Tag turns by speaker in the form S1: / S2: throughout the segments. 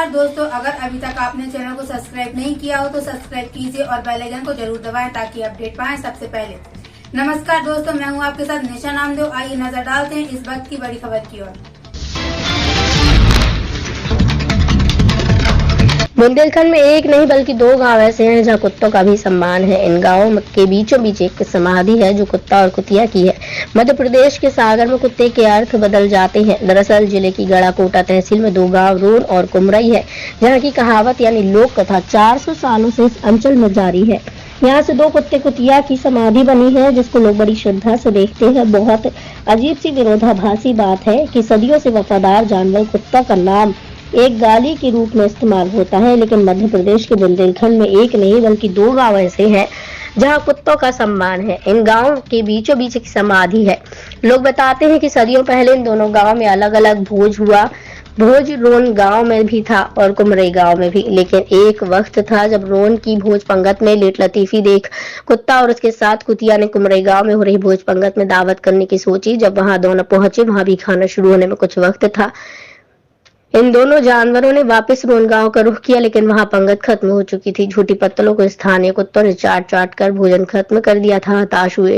S1: नमस्कार दोस्तों, अगर अभी तक आपने चैनल को सब्सक्राइब नहीं किया हो तो सब्सक्राइब कीजिए और बेल आइकन को जरूर दबाएं ताकि अपडेट पाएं सबसे पहले। नमस्कार दोस्तों, मैं हूं आपके साथ निशा नामदेव। आइए नजर डालते हैं इस वक्त की बड़ी खबर की ओर।
S2: बुंदेलखंड में एक नहीं बल्कि 2 गांव ऐसे हैं जहां कुत्तों का भी सम्मान है। इन गांवों के बीचों बीच एक समाधि है जो कुत्ता और कुतिया की है। मध्य प्रदेश के सागर में कुत्ते के अर्थ बदल जाते हैं। दरअसल जिले की गढ़ाकोटा तहसील में 2 गांव रोन और कुमरई है, जहां की कहावत यानी लोक कथा 400 सालों से इस अंचल में जारी है। यहाँ से 2 कुत्ते कुतिया की समाधि बनी है, जिसको लोग बड़ी श्रद्धा से देखते हैं। बहुत अजीब सी विरोधाभासी बात है कि सदियों से वफादार जानवर कुत्ता का नाम एक गाली के रूप में इस्तेमाल होता है, लेकिन मध्य प्रदेश के बुंदेलखंड में एक नहीं बल्कि 2 गांव ऐसे हैं जहां कुत्तों का सम्मान है। इन गांवों के बीचों बीच एक समाधि है। लोग बताते हैं कि सदियों पहले इन दोनों गांव में अलग अलग भोज हुआ। भोज रोन गांव में भी था और कुमरई गांव में भी, लेकिन एक वक्त था जब रोन की भोज पंगत में लेट लतीफी देख कुत्ता और उसके साथ कुतिया ने कुमरई गांव में हो रही भोज पंगत में दावत करने की सोची। जब वहां दोनों पहुंचे, वहां भी खाना शुरू होने में कुछ वक्त था। इन दोनों जानवरों ने वापस रोन गांव का रुख किया, लेकिन वहां पंगत खत्म हो चुकी थी। झूठी पत्तलों को स्थानीय कुत्तों ने चाट चाट कर भोजन खत्म कर दिया था। हताश हुए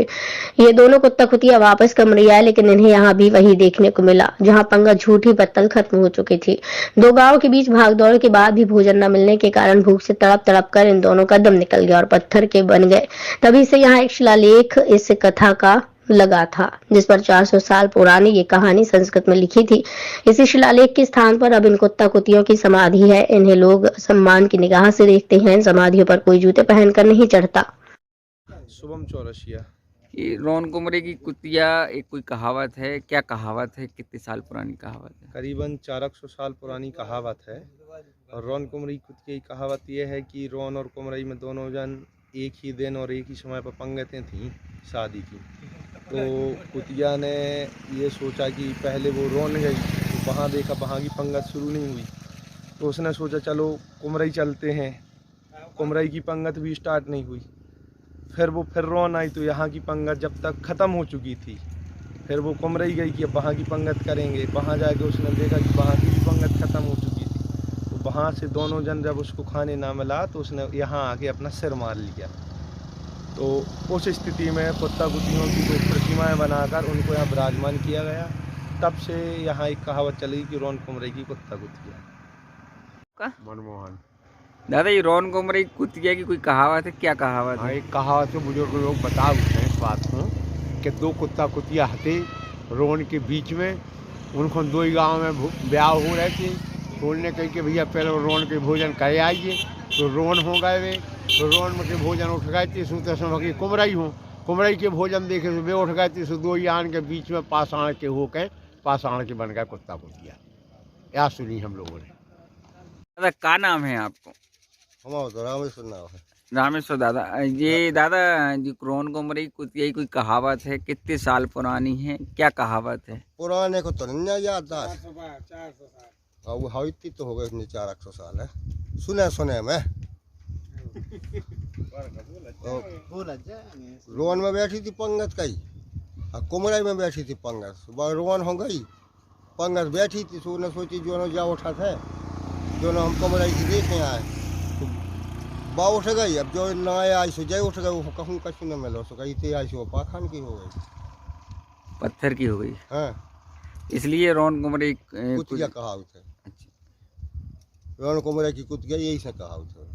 S2: ये दोनों कुत्ता कुतिया वापस कमरे आए, लेकिन इन्हें यहाँ भी वही देखने को मिला जहां पंगत झूठी पत्तल खत्म हो चुकी थी। 2 गांव के बीच भागदौड़ के बाद भी भोजन न मिलने के कारण भूख से तड़प तड़प कर इन दोनों का दम निकल गया और पत्थर के बन गए। तभी से यहाँ एक शिलालेख इस कथा का लगा था, जिस पर 400 साल पुरानी ये कहानी संस्कृत में लिखी थी। इसी शिलालेख के स्थान पर अब इन कुत्ता कुतियों की समाधि है। इन्हें लोग सम्मान की निगाह से देखते हैं। इन समाधियों पर कोई जूते पहनकर नहीं चढ़ता।
S3: शुभम चौरसिया।
S4: ये रोन कुमरे की कुतिया एक कोई कहावत है, क्या कहावत है, कितने साल पुरानी कहावत है?
S3: करीबन 400 साल पुरानी कहावत है। और रोन कुमरी कुतिया की कहावत यह है कि रोन और कुमरई में दोनों जन एक ही दिन और एक ही समय पर पंगतें थीं शादी की। तो कुतिया ने ये सोचा कि पहले वो रोन गई, तो वहाँ देखा वहाँ की पंगत शुरू नहीं हुई, तो उसने सोचा चलो कुमरई चलते हैं। कुमरई की पंगत भी स्टार्ट नहीं हुई। फिर रोन आई, तो यहाँ की पंगत जब तक ख़त्म हो चुकी थी, फिर वो कुमरई गई कि अब वहाँ की पंगत करेंगे। वहाँ जाके उसने देखा कि वहाँ की भी पंगत ख़त्म हो चुकी थी। तो वहाँ से दोनों जन जब उसको खाने ना मिला तो उसने यहाँ आके अपना सिर मार लिया। तो उस स्थिति में कुत्ता कुतियों की 2 प्रतिमाएँ बनाकर उनको यहाँ विराजमान किया गया। तब से यहाँ एक कहावत चली कि रोन कुमरई की कुत्ता कुतिया।
S5: मनमोहन।
S4: दादा, ये रोन कुमरे की कुतिया की कोई कहावत है, क्या कहावत
S5: हाँ,
S4: है?
S5: एक कहावत है, बुजुर्ग लोग बता उठे हैं इस बात को कि 2 कुत्ता कुतिया हथे रोन के बीच में। उनको 2 ही गाँव में ब्याह हो रहे थे, तो उन्होंने कही कि भैया पहले रोन के भोजन करे आइए। तो रोन हो गए वे, तो रोन में के भोजन उठ गए थे। सूते समय कुमरई हो, कुमरई के भोजन देखे तो वे उठ गए थे। सो 2 ही आन के बीच में पाषाण के हो के पाषाण के बन गए कुत्ता कुतिया। यह सुनी हम लोगों ने।
S4: दादा, क्या नाम है आपको?
S3: हमारा तो रामेश्वर नाम है।
S4: रामेश्वर। दादा, ये दादा जी रोन कुमरे की कुतिया की कोई कहावत है, कितने साल पुरानी है, क्या कहावत है?
S3: पुराने को तो नहीं याद था, 400 साल। वो हईती तो हो गए 400 साल है। सुने में रोन में बैठी थी पंगत कई, और कुमरई में बैठी थी पंगत। रोन हो गई, पंगत बैठी थी, तो सोची दोनों जा उठा थे, दोनों हम कुमरई की देखे आए, तो बा उठ गई। अब जो ना आई सो जय उठ गए, वो कहूँ कछु न मिलो, सो कही थे आई सो पाखंड की हो गई,
S4: पत्थर की हो गई।
S3: हाँ,
S4: इसलिए रोन कुमरे
S3: कुतिया कहावत है। रोन कुमरई की कुतिया यही से कहावत है।